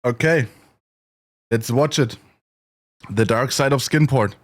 Okay, let's watch it. The dark side of SKINPORT.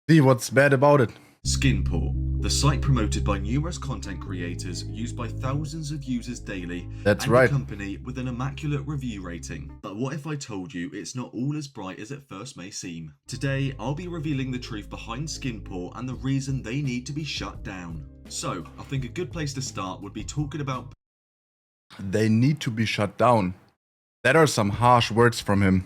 See what's bad about it. SKINPORT, the site promoted by numerous content creators, used by thousands of users daily, That's and right. a company with an immaculate review rating. But what if I told you it's not all as bright as it first may seem? Today, I'll be revealing the truth behind SKINPORT and the reason they need to be shut down. So, I think a good place to start would be talking about They need to be shut down. That are some harsh words from him.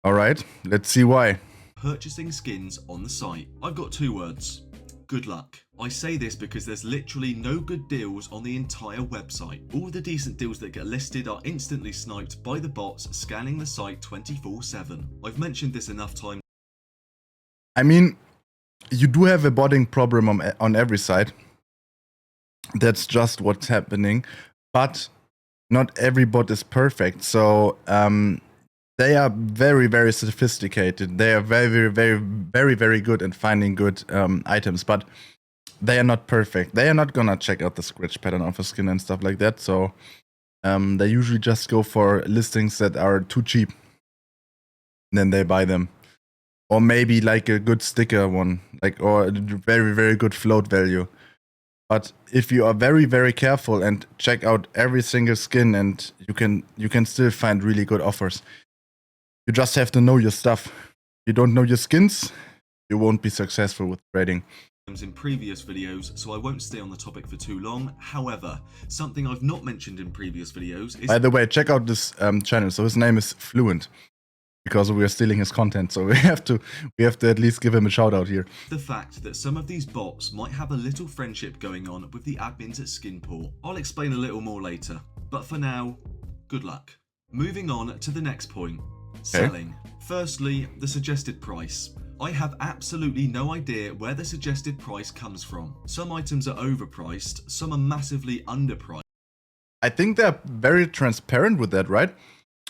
Alright, let's see why. purchasing skins on the site. I've got two words. Good luck. I say this because there's literally no good deals on the entire website. All the decent deals that get listed are instantly sniped by the bots scanning the site 24/7. I've mentioned this enough times. I mean, you do have a botting problem on every side. That's just what's happening. But not every bot is perfect. So they are very, very sophisticated. They are very good at finding good items, but they are not perfect. They are not gonna check out the scratch pattern of a skin and stuff like that. So they usually just go for listings that are too cheap. Then they buy them. Or maybe like a good sticker one, or a very good float value. But if you are very careful and check out every single skin, and you can still find really good offers. You just have to know your stuff. If you don't know your skins, you won't be successful with trading. In previous videos, so I won't stay on the topic for too long. However, something I've not mentioned in previous videos is... By the way, check out this channel. So his name is Fluent, because we are stealing his content. So we have to at least give him a shout out here. the fact that some of these bots might have a little friendship going on with the admins at SKINPORT. I'll explain a little more later, but for now, good luck. Moving on to the next point. Selling. Firstly, the suggested price. I have absolutely no idea where the suggested price comes from. Some items are overpriced, some are massively underpriced. I think they're very transparent with that, right?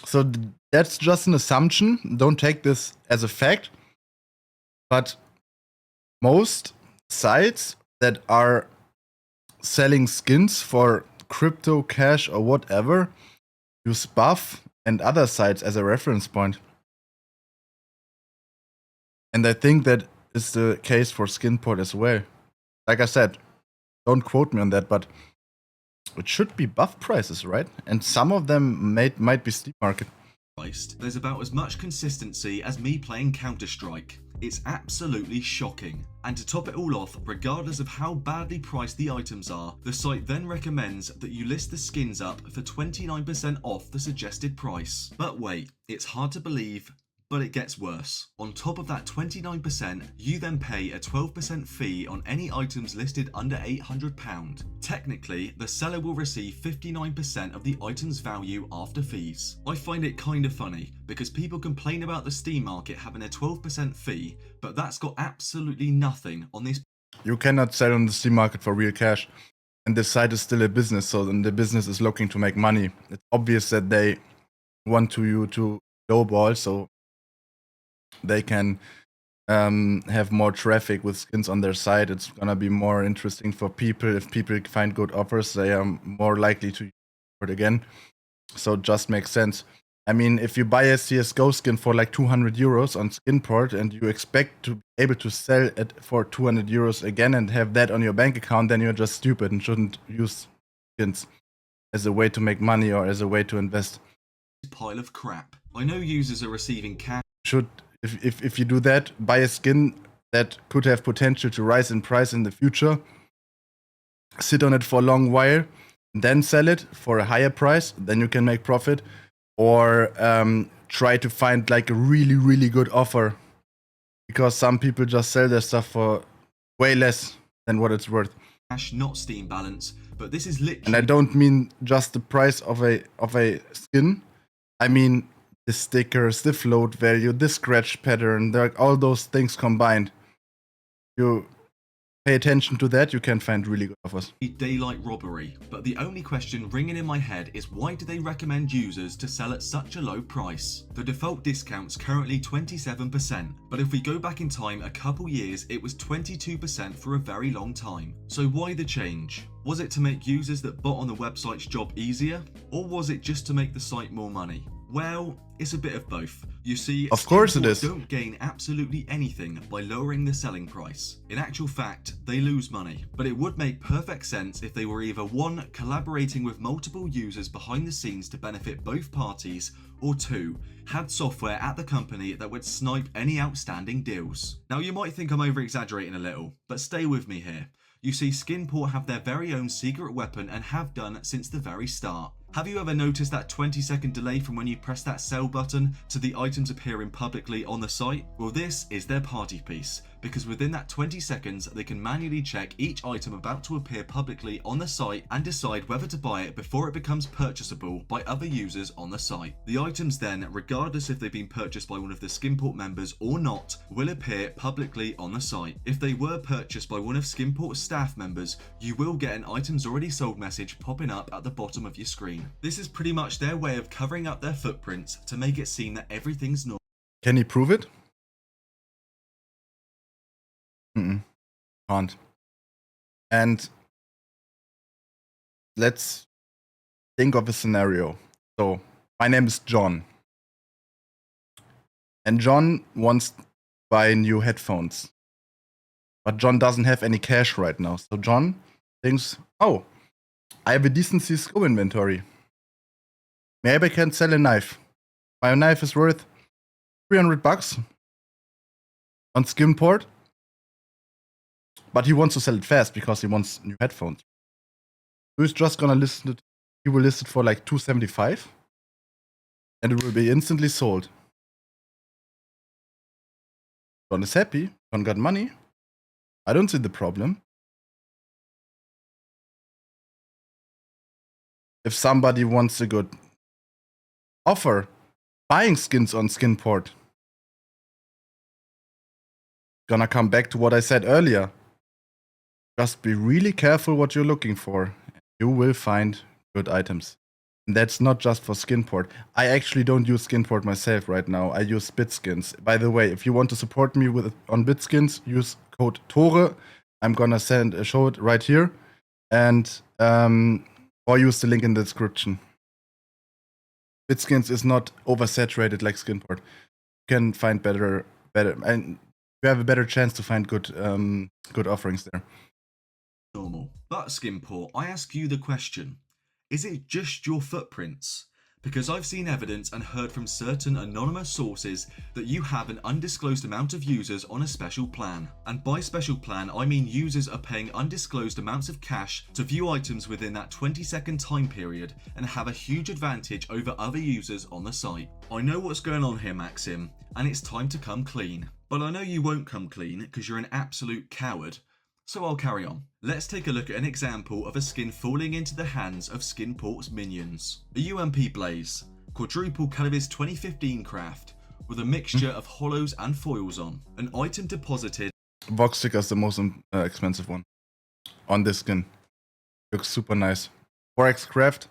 So that's just an assumption. Don't take this as a fact. But most sites that are selling skins for crypto, cash, or whatever use buff and other sites as a reference point. And I think that is the case for SKINPORT as well. Like I said, don't quote me on that, but it should be buff prices, right? And some of them might be Steam Market. There's about as much consistency as me playing Counter-Strike. It's absolutely shocking. And to top it all off, regardless of how badly priced the items are, the site then recommends that you list the skins up for 29% off the suggested price. But wait, it's hard to believe, but it gets worse. On top of that 29%, you then pay a 12% fee on any items listed under £800. Technically, the seller will receive 59% of the item's value after fees. I find it kind of funny, because people complain about the Steam market having a 12% fee, but that's got absolutely nothing on this. You cannot sell on the Steam Market for real cash. And the site is still a business, so then the business is looking to make money. It's obvious that they want you to lowball, so they can have more traffic with skins on their site. It's gonna be more interesting for people. If people find good offers, they are more likely to use it again. So it just makes sense. I mean, if you buy a CSGO skin for like 200 euros on SKINPORT and you expect to be able to sell it for 200 euros again and have that on your bank account, then you're just stupid and shouldn't use skins as a way to make money or as a way to invest. Pile of crap. I know users are receiving cash. If you do that, buy a skin that could have potential to rise in price in the future, sit on it for a long while, then sell it for a higher price, then you can make profit. Or try to find like a really good offer, because some people just sell their stuff for way less than what it's worth. Cash, not Steam balance, but this is literally... And I don't mean just the price of a skin. I mean the stickers, the float value, the scratch pattern, all those things combined. You pay attention to that, you can find really good offers. Daylight robbery, but the only question ringing in my head is why do they recommend users to sell at such a low price? The default discount's currently 27%, but if we go back in time a couple years, it was 22% for a very long time. So why the change? Was it to make users that bot on the website's job easier? Or was it just to make the site more money? Well, it's a bit of both. You see, of course it SKINPORT is. don't gain absolutely anything by lowering the selling price. In actual fact, they lose money. But it would make perfect sense if they were either 1. Collaborating with multiple users behind the scenes to benefit both parties, or 2. Had software at the company that would snipe any outstanding deals. Now you might think I'm over exaggerating a little, but stay with me here. You see, SKINPORT have their very own secret weapon and have done since the very start. Have you ever noticed that 20-second delay from when you press that sell button to the items appearing publicly on the site? Well, this is their party piece, because within that 20 seconds they can manually check each item about to appear publicly on the site and decide whether to buy it before it becomes purchasable by other users on the site. The items then, regardless if they've been purchased by one of the SKINPORT members or not, will appear publicly on the site. If they were purchased by one of SKINPORT's staff members, you will get an items already sold message popping up at the bottom of your screen. This is pretty much their way of covering up their footprints to make it seem that everything's normal. Can he prove it? Can't. And let's think of a scenario. So, my name is John. And John wants to buy new headphones. But John doesn't have any cash right now. So John thinks, oh, I have a decent CSGO inventory. Maybe I can sell a knife. My knife is worth $300 on SKINPORT. But he wants to sell it fast because he wants new headphones. So he's just gonna list it. He will list it for like $275. And it will be instantly sold. John is happy. John got money. I don't see the problem. If somebody wants a good offer buying skins on SKINPORT, gonna come back to what I said earlier. Just be really careful what you're looking for. You will find good items. And that's not just for SKINPORT. I actually don't use SKINPORT myself right now. I use BitSkins. By the way, if you want to support me on BitSkins, use code TORE. I'm gonna show it right here. And or use the link in the description. BitSkins is not oversaturated like SKINPORT. You can find better, and you have a better chance to find good offerings there. Normal. But SKINPORT, I ask you the question, is it just your footprints? Because I've seen evidence and heard from certain anonymous sources that you have an undisclosed amount of users on a special plan. And by special plan, I mean users are paying undisclosed amounts of cash to view items within that 20-second time period and have a huge advantage over other users on the site. I know what's going on here, Maxim, and it's time to come clean. But I know you won't come clean because you're an absolute coward. So I'll carry on. Let's take a look at an example of a skin falling into the hands of SKINPORT's minions. A UMP Blaze, quadruple caliber's 2015 craft, with a mixture of hollows and foils on. An item deposited. Vox sticker is the most expensive one on this skin. Looks super nice. 4x craft,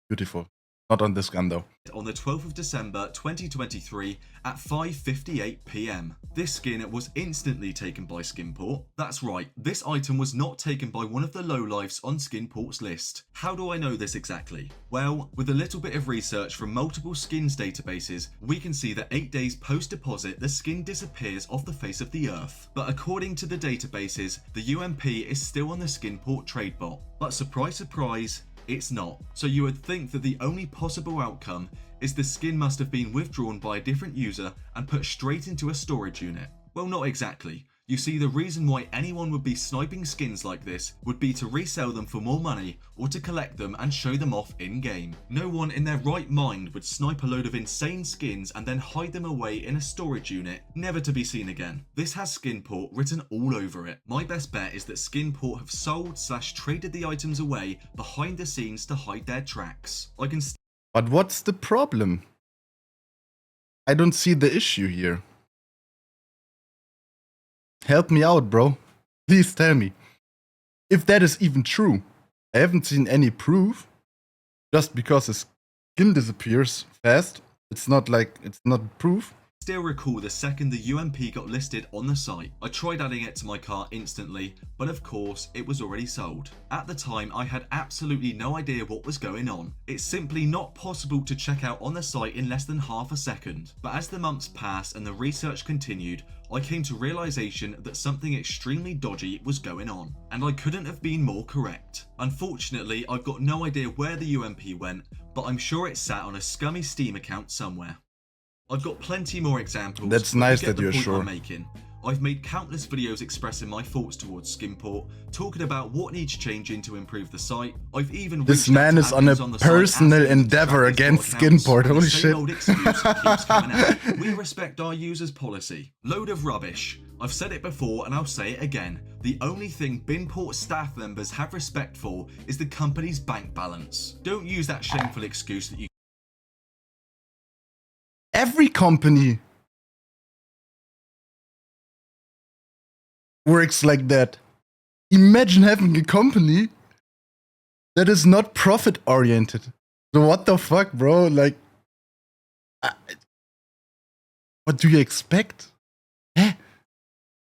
beautiful. Not on this gun though. On the 12th of December 2023 at 5:58 PM. This skin was instantly taken by SKINPORT. That's right, this item was not taken by one of the lowlifes on SKINPORT's list. How do I know this exactly? Well, with a little bit of research from multiple skins databases, we can see that 8 days post deposit the skin disappears off the face of the earth. But according to the databases, the UMP is still on the SKINPORT trade bot. But surprise surprise, it's not. So you would think that the only possible outcome is the skin must have been withdrawn by a different user and put straight into a storage unit. Well, not exactly. You see, the reason why anyone would be sniping skins like this would be to resell them for more money or to collect them and show them off in-game. No one in their right mind would snipe a load of insane skins and then hide them away in a storage unit, never to be seen again. This has SKINPORT written all over it. My best bet is that SKINPORT have sold/traded the items away behind the scenes to hide their tracks. But what's the problem? I don't see the issue here. Help me out, bro. Please tell me. If that is even true. I haven't seen any proof. Just because the skin disappears fast, it's not proof. still recall the second the UMP got listed on the site. I tried adding it to my cart instantly, but of course it was already sold. At the time I had absolutely no idea what was going on. It's simply not possible to check out on the site in less than half a second. But as the months passed and the research continued, I came to realization that something extremely dodgy was going on, and I couldn't have been more correct. Unfortunately, I've got no idea where the UMP went, but I'm sure it sat on a scummy Steam account somewhere. I've got plenty more examples. That's but nice you get that the you're point sure. I'm making. I've made countless videos expressing my thoughts towards SKINPORT, talking about what needs changing to improve the site. I've even This reached out man to is on a admins the site personal asking them to endeavor track his against bot accounts, SKINPORT. and Holy the same shit. old excuse keeps coming out. We respect our users' policy. Load of rubbish. I've said it before and I'll say it again. The only thing Binport staff members have respect for is the company's bank balance. Don't use that shameful excuse that you... Every company works like that. Imagine having a company that is not profit oriented. So what the fuck, bro? Like, what do you expect?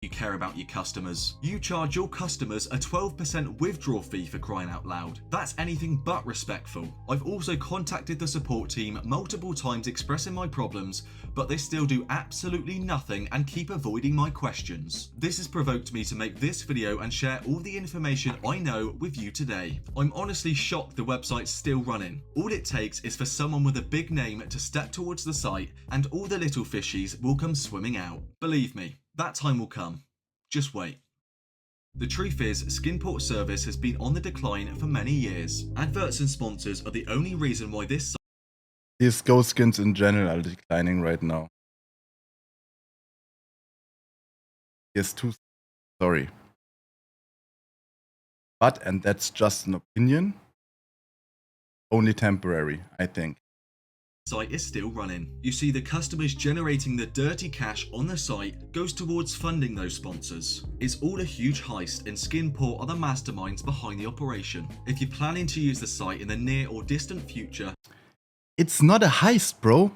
You care about your customers. You charge your customers a 12% withdrawal fee, for crying out loud. That's anything but respectful. I've also contacted the support team multiple times expressing my problems, but they still do absolutely nothing and keep avoiding my questions. This has provoked me to make this video and share all the information I know with you today. I'm honestly shocked the website's still running. All it takes is for someone with a big name to step towards the site and all the little fishies will come swimming out. Believe me, that time will come. Just wait. The truth is, SKINPORT service has been on the decline for many years. Adverts and sponsors are the only reason why this site... These ghost skins in general are declining right now. Yes, too sorry. But, and that's just an opinion, only temporary, I think. Site is still running. You see, the customers generating the dirty cash on the site goes towards funding those sponsors. It's all a huge heist, and SKINPORT are the masterminds behind the operation. If you're planning to use the site in the near or distant future... It's not a heist, bro.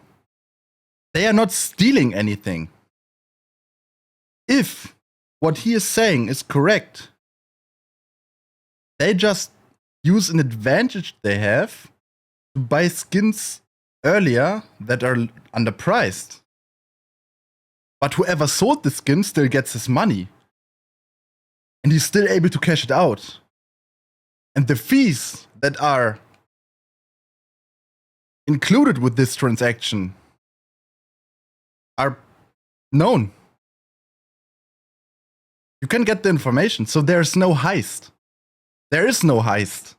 They are not stealing anything. If what he is saying is correct, they just use an advantage they have to buy skins earlier that are underpriced. But whoever sold the skin still gets his money. And he's still able to cash it out. And the fees that are included with this transaction are known. You can get the information, so there's no heist. There is no heist.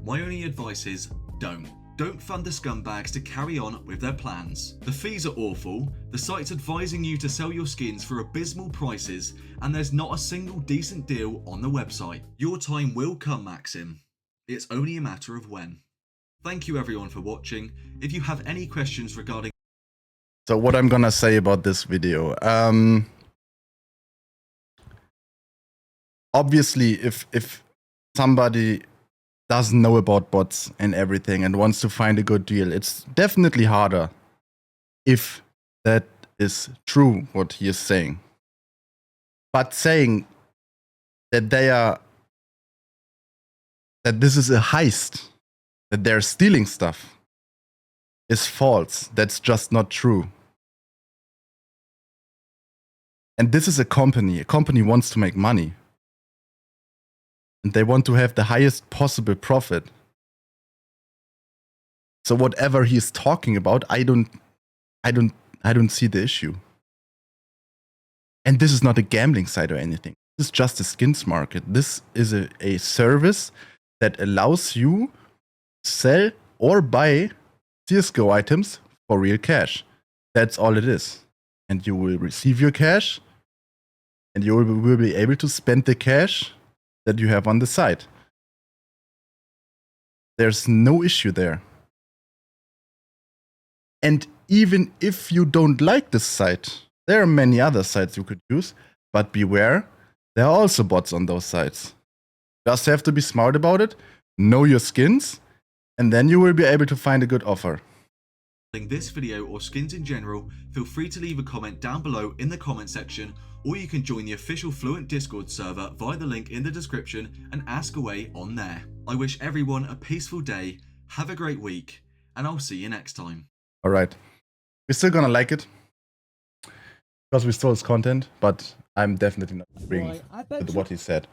My only advice is don't. Don't fund the scumbags to carry on with their plans. The fees are awful, the site's advising you to sell your skins for abysmal prices, and there's not a single decent deal on the website. Your time will come, Maxim. It's only a matter of when. Thank you everyone for watching. If you have any questions regarding... So what I'm gonna say about this video. Obviously, if somebody doesn't know about bots and everything and wants to find a good deal, it's definitely harder if that is true what he is saying. But saying that that this is a heist, that they're stealing stuff, is false. That's just not true. And this is a company. A company wants to make money. And they want to have the highest possible profit. So whatever he's talking about, I don't see the issue. And this is not a gambling site or anything. This is just a skins market. This is a service that allows you to sell or buy CSGO items for real cash. That's all it is. And you will receive your cash, and you will be able to spend the cash that you have on the site. There's no issue there. And even if you don't like this site, there are many other sites you could use, but beware, there are also bots on those sites. Just have to be smart about it, know your skins, and then you will be able to find a good offer. this video or skins in general, feel free to leave a comment down below in the comment section, or you can join the official Fluent Discord server via the link in the description and ask away on there. I wish everyone a peaceful day, have a great week, and I'll see you next time. Alright. We're still gonna like it. Because we stole his content, but I'm definitely not agreeing with what he said.